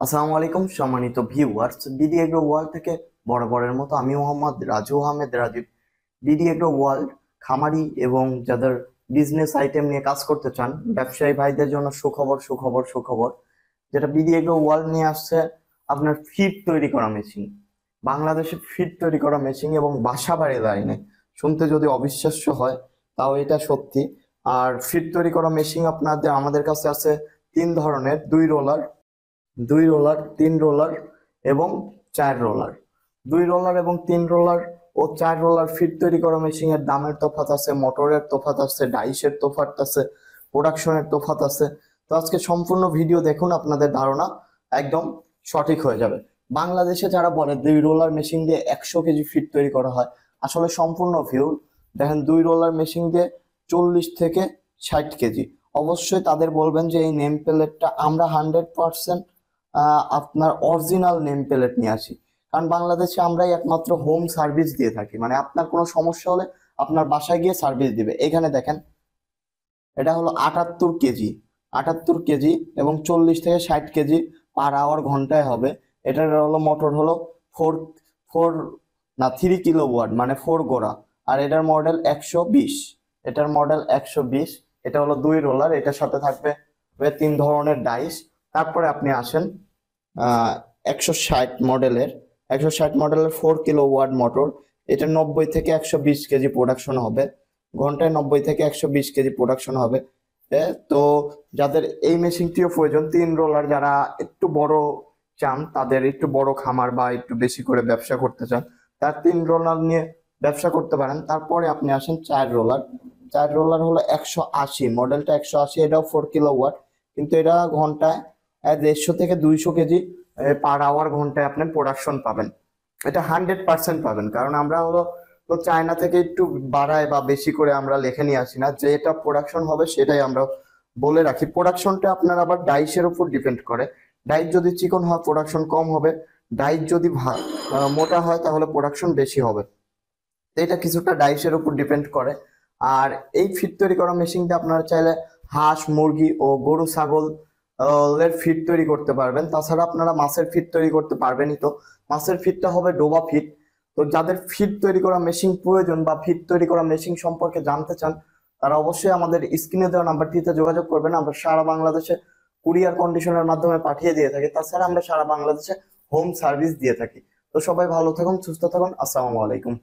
আসসালামু আলাইকুম সম্মানিত ভিউয়ার্স, বিডি এগ্রো ওয়ার্ল্ড থেকে বরাবরের মতো আমি Mohammad Raju Ahmed Rajib. BD agro world খামারি এবং যাদের বিজনেস আইটেম নিয়ে কাজ করতে চান, ব্যবসায়ী ভাইদের জন্য সুখবর সুখবর সুখবর। যেটা বিডি এগ্রো ওয়ার্ল্ড নিয়ে আসছে, আপনার ফিড তৈরি করা মেশিন। বাংলাদেশে ফিড তৈরি করা মেশিন এবং বাসা বাড়ি লাইনে, শুনতে যদি অবিশ্বাস্য হয় তাও এটা সত্যি। আর ফিড তৈরি করা মেশিন আমাদের কাছে আছে তিন ধরনের: দুই রোলার, তিন রোলার এবং চার রোলার। দুই রোলার এবং তিন রোলার ও চার রোলার ফিড তৈরি করা মেশিনের দামের তফাৎ আছে, মোটরের তফাৎ আছে, ডাইসের তফাৎ আছে, প্রোডাকশনের তফাৎ আছে। তো আজকে সম্পূর্ণ ভিডিও দেখুন, আপনাদের ধারণা একদম সঠিক হয়ে যাবে। বাংলাদেশে যারা বলে দুই রোলার মেশিন দিয়ে 100 কেজি ফিড তৈরি করা হয়, আসলে সম্পূর্ণ ভিউ দেখেন। দুই রোলার মেশিন দিয়ে 40 থেকে 60 কেজি। অবশ্যই তাদের বলবেন যে এই নেম প্লেটটা আমরা 100% আপনার অরিজিনাল নেম প্লেট নিয়ে আসি, কারণ বাংলাদেশে আমরাই একমাত্র হোম সার্ভিস দিয়ে থাকি। মানে আপনার কোনো সমস্যা হলে আপনার বাসায় গিয়ে সার্ভিস দিবে। এখানে দেখেন, এটা হলো 78 কেজি, 78 কেজি এবং 40 থেকে 60 কেজি পার আওয়ার ঘন্টায় হবে। এটার হলো মোটর হলো ফোর ফোর না 3 কিলোওয়াট, মানে 4 গোড়া। আর এটার মডেল 120, এটার মডেল 120। এটা হলো দুই রোলার, এটার সাথে থাকবে তিন ধরনের ডাইস। তারপরে আপনি আসেন 160 মডেলের, 160 মডেলের 4 কিলোওয়াট মোটর। এটা 90 থেকে 120 কেজি প্রোডাকশন হবে ঘন্টায়, 90 থেকে 120 কেজি প্রোডাকশন হবে। তো যাদের এই মেশিনটিও প্রয়োজন, তিন রোলার যারা একটু বড় চান, তাদের একটু বড় খামার বা একটু বেশি করে ব্যবসা করতে চান, তার তিন রোলার নিয়ে ব্যবসা করতে পারেন। তারপরে আপনি আসেন চার রোলার। চার রোলার হলো 180, মডেলটা 180, এটাও 4 কিলোওয়াট, কিন্তু এটা ঘন্টায় 150 থেকে 200 কেজি পার আওয়ার ঘন্টায় আপনি প্রোডাকশন পাবেন। এটা 100% পাবেন, কারণ আমরা হলো তো চায়না থেকে একটু বাড়ায় বা বেশি করে আমরা লিখে নিয়ে আসি না, যেটা প্রোডাকশন হবে সেটাই আমরা বলে রাখি। প্রোডাকশনটা আপনার আবার ডাইসের উপর ডিপেন্ড করে। ডাইস যদি চিকন হয় প্রোডাকশন কম হবে, ডাইস যদি মোটা হয় তাহলে প্রোডাকশন বেশি হবে। তো এটা কিছুটা ডাইসের উপর ডিপেন্ড করে। আর এই ফিড তৈরি করা মেশিনটা আপনারা চাইলে হাঁস, মুরগি ও গরু, ছাগল এর ফিড তৈরি করতে পারবেন। তাছাড়া আপনারা মাছের ফিড তৈরি করতে পারবেনই। তো মাছের ফিডটা হবে ডোবা ফিড। তো যাদের ফিড তৈরি করা মেশিন প্রয়োজন বা ফিড তৈরি করা মেশিন সম্পর্কে জানতে চান, তারা অবশ্যই আমাদের স্ক্রিনে দেওয়া নাম্বারটিতে যোগাযোগ করবেন। আমরা সারা বাংলাদেশে কুরিয়ার কন্ডিশনের মাধ্যমে পাঠিয়ে দিয়ে থাকি। তাছাড়া আমরা সারা বাংলাদেশে হোম সার্ভিস দিয়ে থাকি। তো সবাই ভালো থাকুন, সুস্থ থাকুন। আসসালামু আলাইকুম।